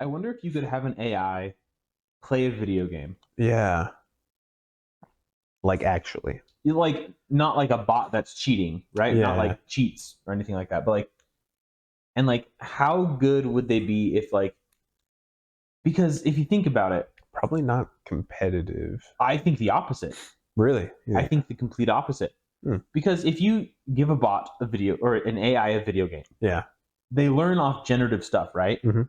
I wonder if you could have an AI play a video game. Yeah. Like actually. Like not like a bot that's cheating, right? Not Yeah. like cheats or anything like that, but like and like how good would they be if like because if you think about it, Probably not competitive. I think the opposite. Really? Yeah. I think the complete opposite. Hmm. Because if you give a bot a video or an AI a video game, Yeah. they learn off generative stuff, right? Mhm.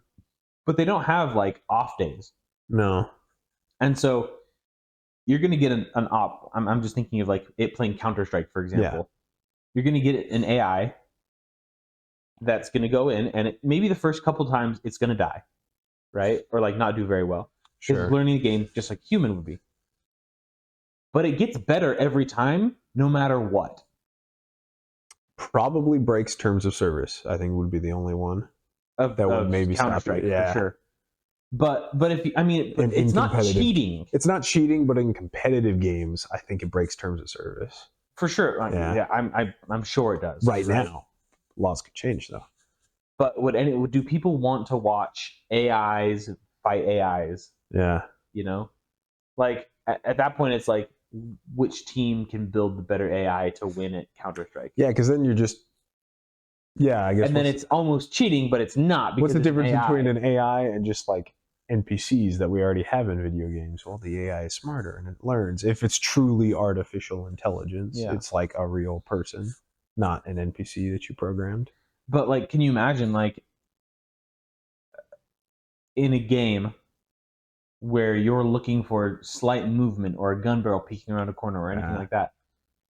But they don't have like off days. No. And so you're going to get an op. I'm just thinking of like it playing Counter-Strike, for example. You're going to get an AI that's going to go in and maybe the first couple times it's going to die, right? Or like not do very well. Because Sure. learning the game just like human would be. But it gets better every time, no matter what. Probably breaks terms of service. I think would be the only one Of, that would of maybe stop Counter-Strike, you. Yeah. for sure. But if I mean, In it's not competitive, cheating. It's not cheating, but in competitive games, I think it breaks terms of service. For sure. Yeah. I'm sure it does. Right now, laws could change though. But do people want to watch AIs fight AIs? Yeah. You know, like at that point, it's like which team can build the better AI to win at Counter Strike? Yeah, because then you're just. Yeah, I guess. And then it's almost cheating, but it's not. What's the difference AI. between an AI and just like NPCs that we already have in video games? Well, the AI is smarter and it learns. If it's truly artificial intelligence, it's like a real person, not an NPC that you programmed. But like, can you imagine like in a game where you're looking for slight movement or a gun barrel peeking around a corner or anything like that?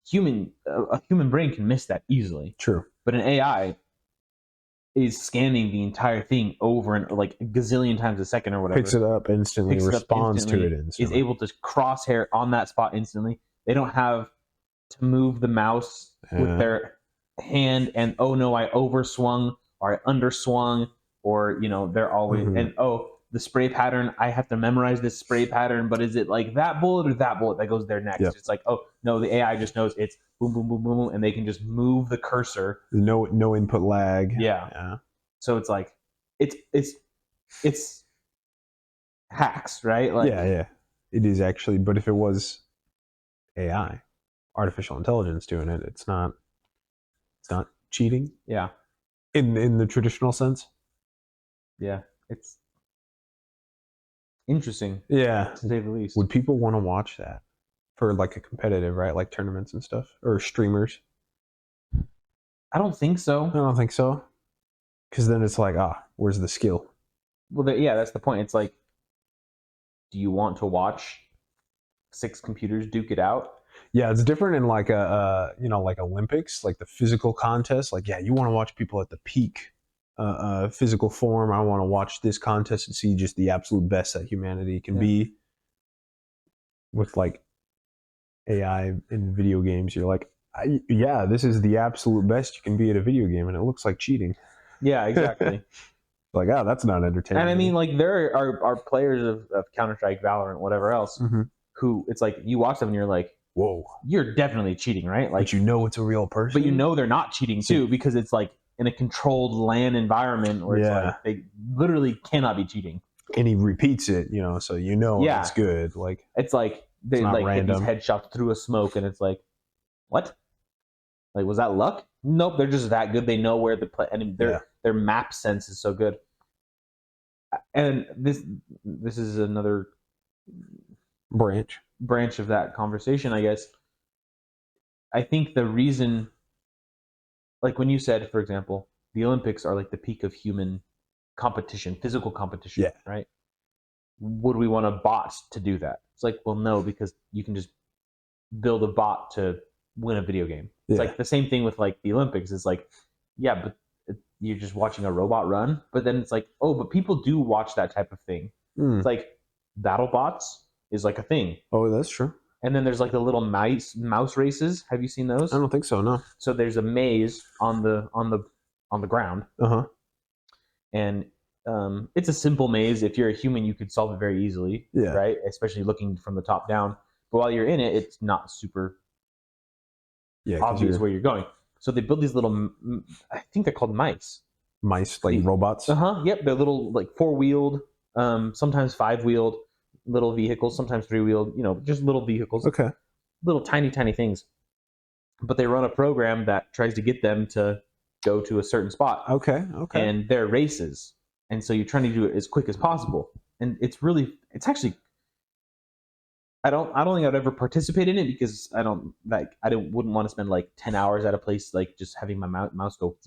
A human brain can miss that easily. True. But an AI is scanning the entire thing over and like a gazillion times a second or whatever. Picks it up instantly, responds to it instantly. Is able to crosshair on that spot instantly. They don't have to move the mouse with their hand and oh no, I overswung or I underswung or they're always and the spray pattern, I have to memorize this spray pattern, but is it like that bullet or that bullet that goes there next? Yep. It's like, oh no, the AI just knows it's boom, boom, boom, boom, boom, and they can just move the cursor. No input lag. Yeah. So it's like it's hacks, right? Like, yeah. It is actually, but if it was AI, artificial intelligence doing it, it's not cheating. Yeah. In the traditional sense. Yeah. It's interesting. Yeah. To say the least. Would people want to watch that for like a competitive, right? Like tournaments and stuff or streamers? I don't think so. I don't think so. Because then it's like, where's the skill? Well, that's the point. It's like, do you want to watch 6 computers duke it out? Yeah, it's different in like like Olympics, like the physical contest. Like, yeah, you want to watch people at the peak physical form. I want to watch this contest and see just the absolute best that humanity can be. With like AI in video games, you're like, this is the absolute best you can be at a video game, and it looks like cheating. Yeah, exactly. Like, that's not entertaining. And I mean, like, there are players of Counter-Strike, Valorant, whatever else, who it's like you watch them and you're like, whoa, you're definitely cheating, right? Like, but you know it's a real person. But they're not cheating too, because it's like in a controlled LAN environment where it's like they literally cannot be cheating. And he repeats it, so it's good. Like, it's like they like random. Hit these headshots through a smoke, and it's like, what? Like, was that luck? Nope, they're just that good. They know where the play, and their map sense is so good. And this is another branch of that conversation, I guess. I think the reason, like when you said, for example, the Olympics are like the peak of human competition, physical competition, right? Would we want a bot to do that? It's like, well, no, because you can just build a bot to win a video game. It's like the same thing with like the Olympics. It's like, yeah, but you're just watching a robot run. But then it's like, oh, but people do watch that type of thing. It's like BattleBots is like a thing. Oh, that's true. And then there's like the little mouse races. Have you seen those? I don't think so. No. So there's a maze on the ground. And it's a simple maze. If you're a human, you could solve it very easily, right? Especially looking from the top down. But while you're in it, it's not super obvious where you're going. So they build these little, I think they're called mice. Mice, like robots. Yep, they're little, like 4-wheeled, sometimes 5-wheeled little vehicles, sometimes 3-wheeled. Just little vehicles. Okay. Little tiny things. But they run a program that tries to get them to go to a certain spot. Okay. And they're races, and so you're trying to do it as quick as possible. And it's actually. I don't think I'd ever participate in it because I wouldn't want to spend like 10 hours at a place, like just having my mouse go,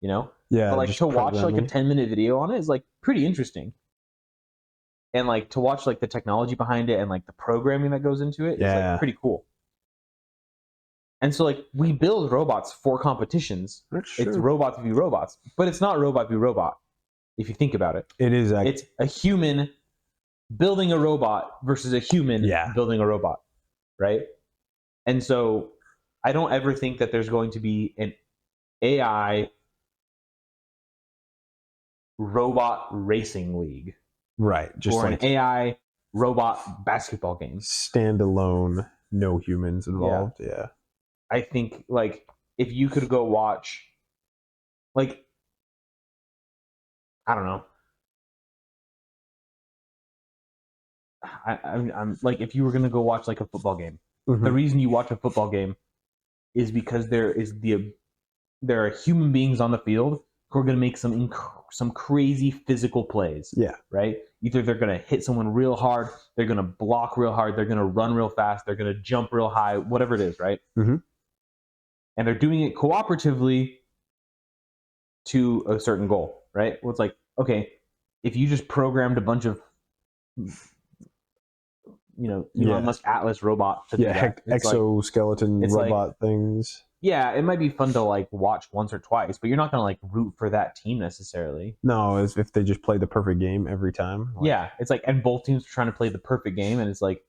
Yeah. But like to watch like a 10-minute video on it is like pretty interesting. And like to watch like the technology behind it and like the programming that goes into it is like pretty cool. And so like we build robots for competitions. It's robots v robots, but it's not robot v robot. If you think about it, it's a human building a robot versus a human building a robot, right? And so I don't ever think that there's going to be an AI robot racing league, right? Just or like an AI robot basketball game, standalone, no humans involved. Yeah. I think like if you could go watch, like, I don't know. I'm like, if you were gonna go watch like a football game, the reason you watch a football game is because there are human beings on the field who are gonna make some crazy physical plays. Yeah. Right. Either they're gonna hit someone real hard, they're gonna block real hard, they're gonna run real fast, they're gonna jump real high, whatever it is, right? Mm-hmm. And they're doing it cooperatively to a certain goal, right? Well, it's like, okay, if you just programmed a bunch of Elon Musk Atlas robot to do that. Exoskeleton robot things. Yeah, it might be fun to like watch once or twice, but you're not gonna like root for that team necessarily. No, as if they just play the perfect game every time. Yeah, it's like, and both teams are trying to play the perfect game, and it's like,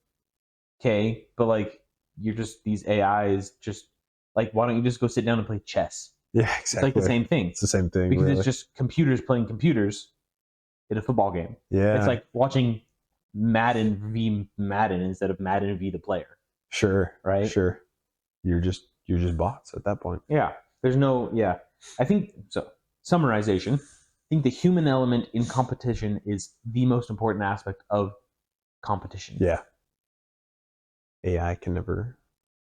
okay, but like you're just these AIs, just like, why don't you just go sit down and play chess? Yeah, exactly. It's like the same thing. It's the same thing because really. It's just computers playing computers in a football game. Yeah, it's like watching Madden v Madden instead of Madden v the player. Sure. Right. Sure. You're just bots at that point. Yeah. There's no. Yeah. I think so. Summarization. I think the human element in competition is the most important aspect of competition. Yeah. AI can never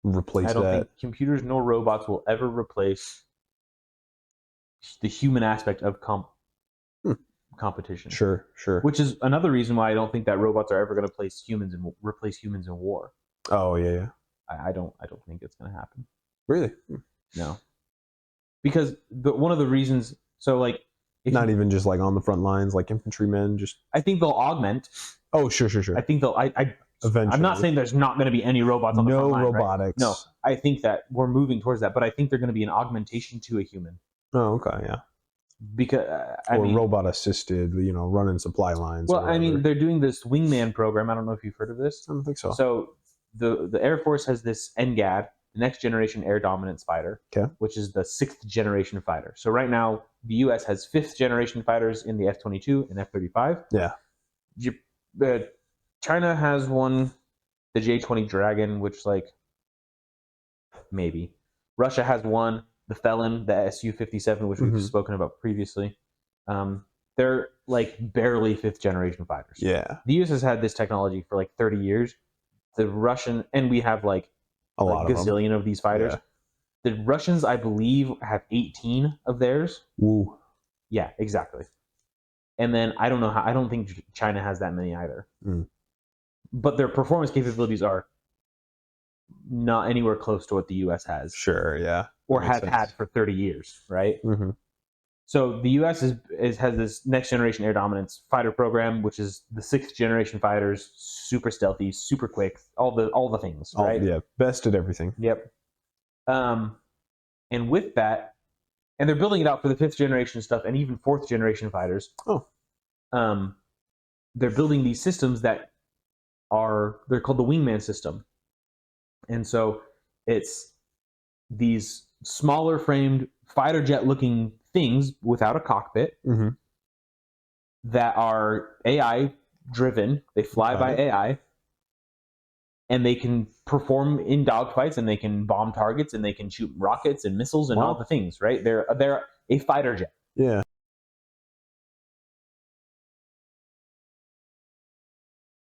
replace that. I don't think computers nor robots will ever replace the human aspect of competition. Sure. Which is another reason why I don't think that robots are ever going to replace humans in war. Oh yeah. I don't think it's going to happen. Really? No. Because one of the reasons, so like, even just like on the front lines, like infantrymen, just. I think they'll augment. Oh sure. I think they'll. Eventually. I'm not saying there's not going to be any robots on the front line. No robotics. Right? No, I think that we're moving towards that, but I think they're going to be an augmentation to a human. Oh, okay, yeah. Because robot assisted, running supply lines. Well, I mean, they're doing this wingman program. I don't know if you've heard of this. I don't think so. So the Air Force has this NGAD, the Next Generation Air Dominance Fighter, which is the 6th generation fighter. So right now, the U.S. has 5th generation fighters in the F-22 and F-35. Yeah. China has one, the J-20 Dragon, which like maybe. Russia has one, the Felon, the Su-57, which we've spoken about previously. They're like barely 5th generation fighters. Yeah. The U.S. has had this technology for like 30 years. The Russian, and we have like a gazillion of these fighters. Yeah. The Russians, I believe, have 18 of theirs. Woo. Yeah, exactly. And then I don't know how. I don't think China has that many either. But their performance capabilities are not anywhere close to what the U.S. has. Sure, yeah. Or have had for 30 years, right? Mm-hmm. So the U.S. has this Next Generation Air Dominance Fighter program, which is the 6th generation fighters, super stealthy, super quick, all the things, right? Yeah, best at everything. Yep. And with that, and they're building it out for the 5th generation stuff and even 4th generation fighters. Oh. They're building these systems that they're called the wingman system. And so it's these smaller framed fighter jet looking things without a cockpit that are AI driven. They fly by AI, and they can perform in dogfights, and they can bomb targets, and they can shoot rockets and missiles and all the things, right? They're a fighter jet. Yeah.